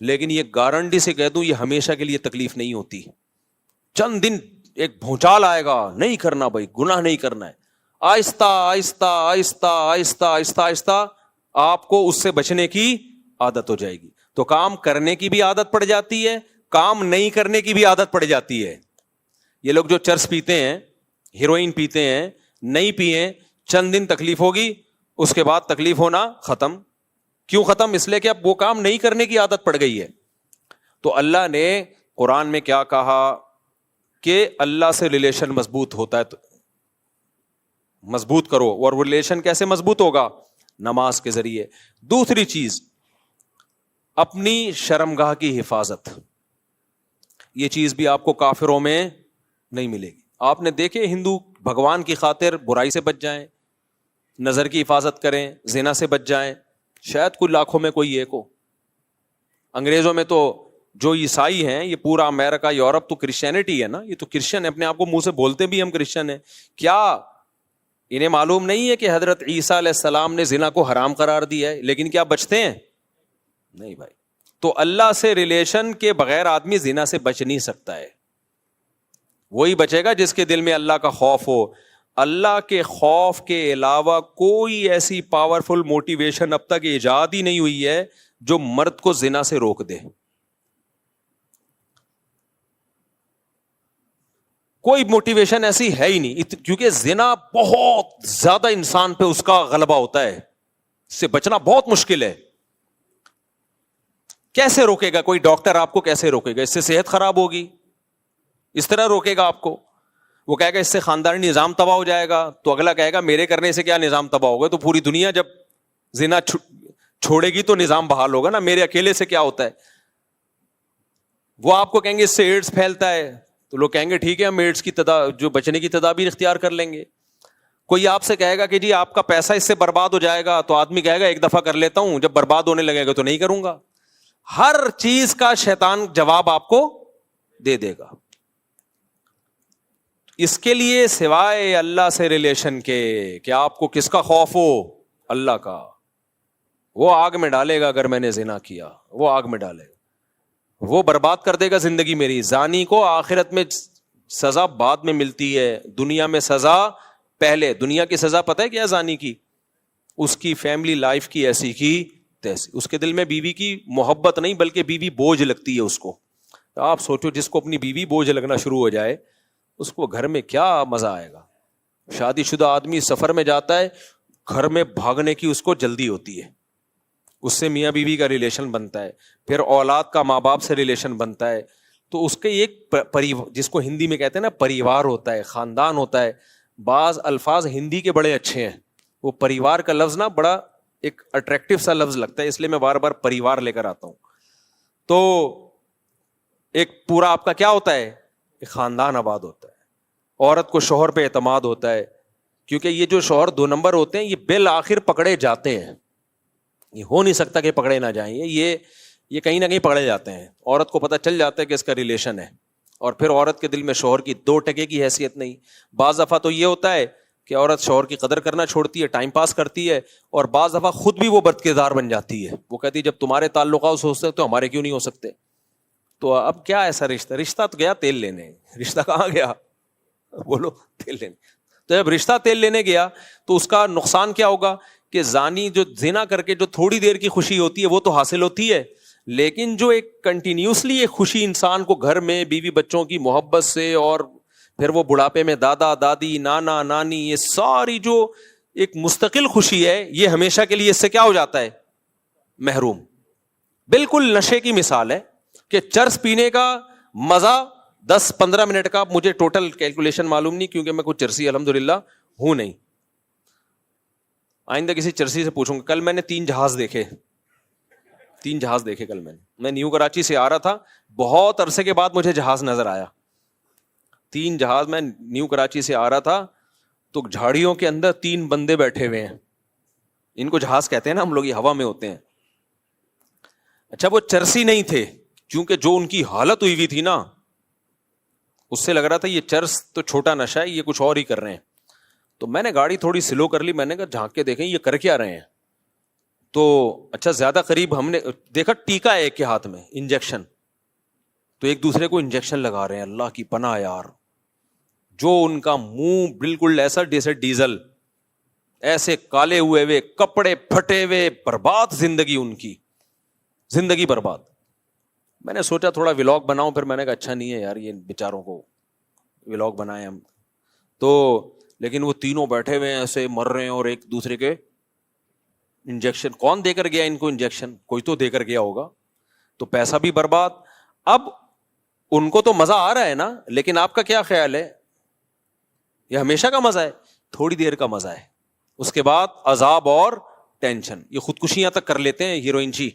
لیکن یہ گارنٹی سے کہہ دوں یہ ہمیشہ کے لیے تکلیف نہیں ہوتی. چند دن ایک بھونچال آئے گا, نہیں کرنا بھائی, گناہ نہیں کرنا ہے. آہستہ آہستہ آہستہ آہستہ آہستہ آہستہ آپ کو اس سے بچنے کی عادت ہو جائے گی. تو کام کرنے کی بھی عادت پڑ جاتی ہے, کام نہیں کرنے کی بھی عادت پڑ جاتی ہے. یہ لوگ جو چرس پیتے ہیں, ہیروئن پیتے ہیں, نہیں پیئے, چند دن تکلیف ہوگی, اس کے بعد تکلیف ہونا ختم. کیوں ختم؟ اس لیے کہ اب وہ کام نہیں کرنے کی عادت پڑ گئی ہے. تو اللہ نے قرآن میں کیا کہا کہ اللہ سے ریلیشن مضبوط ہوتا ہے, تو مضبوط کرو. اور وہ ریلیشن کیسے مضبوط ہوگا؟ نماز کے ذریعے. دوسری چیز, اپنی شرمگاہ کی حفاظت. یہ چیز بھی آپ کو کافروں میں نہیں ملے گی. آپ نے دیکھے ہندو بھگوان کی خاطر برائی سے بچ جائیں, نظر کی حفاظت کریں, زنا سے بچ جائیں, شاید کوئی لاکھوں میں کوئی ایک ہو. انگریزوں میں تو جو عیسائی ہیں, یہ پورا امریکہ یورپ تو کرسچینٹی ہے نا, یہ تو کرسچن ہے, اپنے آپ کو منہ سے بولتے بھی ہم کرسچن ہیں. کیا انہیں معلوم نہیں ہے کہ حضرت عیسیٰ علیہ السلام نے زنا کو حرام قرار دیا ہے, لیکن کیا بچتے ہیں؟ نہیں بھائی. تو اللہ سے ریلیشن کے بغیر آدمی زنا سے بچ نہیں سکتا ہے. وہی بچے گا جس کے دل میں اللہ کا خوف ہو. اللہ کے خوف کے علاوہ کوئی ایسی پاورفل موٹیویشن اب تک ایجاد ہی نہیں ہوئی ہے جو مرد کو زنا سے روک دے. کوئی موٹیویشن ایسی ہے ہی نہیں, کیونکہ زنا بہت زیادہ انسان پہ اس کا غلبہ ہوتا ہے, اس سے بچنا بہت مشکل ہے. کیسے روکے گا کوئی ڈاکٹر آپ کو؟ کیسے روکے گا؟ اس سے صحت خراب ہوگی, اس طرح روکے گا آپ کو. وہ کہے گا اس سے خاندانی نظام تباہ ہو جائے گا, تو اگلا کہے گا میرے کرنے سے کیا نظام تباہ ہوگا؟ تو پوری دنیا جب زنا چھوڑے گی تو نظام بحال ہوگا نا, میرے اکیلے سے کیا ہوتا ہے؟ وہ آپ کو کہیں گے اس سے ایڈز پھیلتا ہے, تو لوگ کہیں گے ٹھیک ہے ہم ایڈز کی جو بچنے کی تدابیر اختیار کر لیں گے. کوئی آپ سے کہے گا کہ جی آپ کا پیسہ اس سے برباد ہو جائے گا, تو آدمی کہے گا ایک دفعہ کر لیتا ہوں, جب برباد ہونے لگے گا تو نہیں کروں گا. ہر چیز کا شیطان جواب آپ کو دے دے گا. اس کے لیے سوائے اللہ سے ریلیشن کے کہ آپ کو کس کا خوف ہو؟ اللہ کا. وہ آگ میں ڈالے گا اگر میں نے زنا کیا, وہ آگ میں ڈالے گا, وہ برباد کر دے گا زندگی میری. زانی کو آخرت میں سزا بعد میں ملتی ہے, دنیا میں سزا پہلے. دنیا کی سزا پتہ ہے کیا زانی کی؟ اس کی فیملی لائف کی ایسی کی تیسی. اس کے دل میں بیوی کی محبت نہیں بلکہ بیوی بوجھ لگتی ہے اس کو. آپ سوچو جس کو اپنی بیوی بوجھ لگنا شروع ہو جائے اس کو گھر میں کیا مزہ آئے گا. شادی شدہ آدمی سفر میں جاتا ہے, گھر میں بھاگنے کی اس کو جلدی ہوتی ہے, اس سے میاں بیوی کا ریلیشن بنتا ہے, پھر اولاد کا ماں باپ سے ریلیشن بنتا ہے. تو اس کے ایک جس کو ہندی میں کہتے ہیں نا پریوار ہوتا ہے, خاندان ہوتا ہے. بعض الفاظ ہندی کے بڑے اچھے ہیں, وہ پریوار کا لفظ نا بڑا ایک اٹریکٹیو سا لفظ لگتا ہے, اس لیے میں بار بار پریوار لے کر آتا ہوں. تو ایک پورا آپ کا کیا ہوتا ہے؟ ایک خاندان آباد ہوتا ہے. عورت کو شوہر پہ اعتماد ہوتا ہے, کیونکہ یہ جو شوہر 2 نمبر ہوتے ہیں یہ بالآخر پکڑے جاتے ہیں. یہ ہو نہیں سکتا کہ پکڑے نہ جائیں, یہ کہیں نہ کہیں پکڑے جاتے ہیں. عورت کو پتہ چل جاتا ہے کہ اس کا ریلیشن ہے, اور پھر عورت کے دل میں شوہر کی 2 ٹکے کی حیثیت نہیں. بعض دفعہ تو یہ ہوتا ہے کہ عورت شوہر کی قدر کرنا چھوڑتی ہے, ٹائم پاس کرتی ہے, اور بعض دفعہ خود بھی وہ بدکردار بن جاتی ہے. وہ کہتی ہے جب تمہارے تعلقات ہو سکتے تو ہمارے کیوں نہیں ہو سکتے؟ تو اب کیا ایسا رشتہ تو گیا تیل لینے, رشتہ کہاں گیا؟ بولو, تیل لینے. تو جب رشتہ تیل لینے گیا تو اس کا نقصان کیا ہوگا کہ زانی جو زنا کر کے جو تھوڑی دیر کی خوشی ہوتی ہے وہ تو حاصل ہوتی ہے, لیکن جو ایک کنٹینیوسلی ایک خوشی انسان کو گھر میں بیوی بچوں کی محبت سے, اور پھر وہ بڑھاپے میں دادا دادی نانا نانی, یہ ساری جو ایک مستقل خوشی ہے, یہ ہمیشہ کے لیے اس سے کیا ہو جاتا ہے؟ محروم. بالکل نشے کی مثال ہے کہ چرس پینے کا مزہ 10-15 منٹ کا, مجھے ٹوٹل کیلکولیشن معلوم نہیں کیونکہ میں کوئی چرسی الحمدللہ ہوں نہیں, آئندہ کسی چرسی سے پوچھوں گا. کل میں نے 3 جہاز دیکھے, 3 جہاز دیکھے کل میں نیو کراچی سے آ رہا تھا, بہت عرصے کے بعد مجھے جہاز نظر آیا. 3 جہاز, میں نیو کراچی سے آ رہا تھا تو جھاڑیوں کے اندر 3 بندے بیٹھے ہوئے ہیں, ان کو جہاز کہتے ہیں نا ہم لوگ, یہ ہوا میں ہوتے ہیں. اچھا وہ چرسی نہیں تھے, کیونکہ جو ان کی حالت ہوئی تھی نا اس سے لگ رہا تھا یہ چرس تو چھوٹا نشہ ہے, یہ کچھ اور ہی کر رہے ہیں. تو میں نے گاڑی تھوڑی سلو کر لی, میں نے کہا جھانک کے دیکھیں یہ کر کیا رہے ہیں. تو اچھا زیادہ قریب ہم نے دیکھا ٹیکا ہے ایک کے ہاتھ میں, انجیکشن, تو ایک دوسرے کو انجیکشن لگا رہے ہیں. اللہ کی پناہ یار, جو ان کا منہ بالکل ایسا جیسے ڈیزل, ایسے کالے ہوئے ہوئے, کپڑے پھٹے ہوئے, برباد زندگی ان کی, زندگی برباد. میں نے سوچا تھوڑا ولاگ بناؤں, پھر میں نے کہا اچھا نہیں ہے یار یہ بیچاروں کو ولاگ بنائے ہم تو. لیکن وہ تینوں بیٹھے ہوئے ہیں ایسے مر رہے ہیں, اور ایک دوسرے کے انجیکشن, کون دے کر گیا ان کو انجیکشن؟ کوئی تو دے کر گیا ہوگا. تو پیسہ بھی برباد. اب ان کو تو مزہ آ رہا ہے نا, لیکن آپ کا کیا خیال ہے؟ یہ ہمیشہ کا مزہ ہے؟ تھوڑی دیر کا مزہ ہے, اس کے بعد عذاب اور ٹینشن. یہ خودکشیاں تک کر لیتے ہیں ہیروئن جی.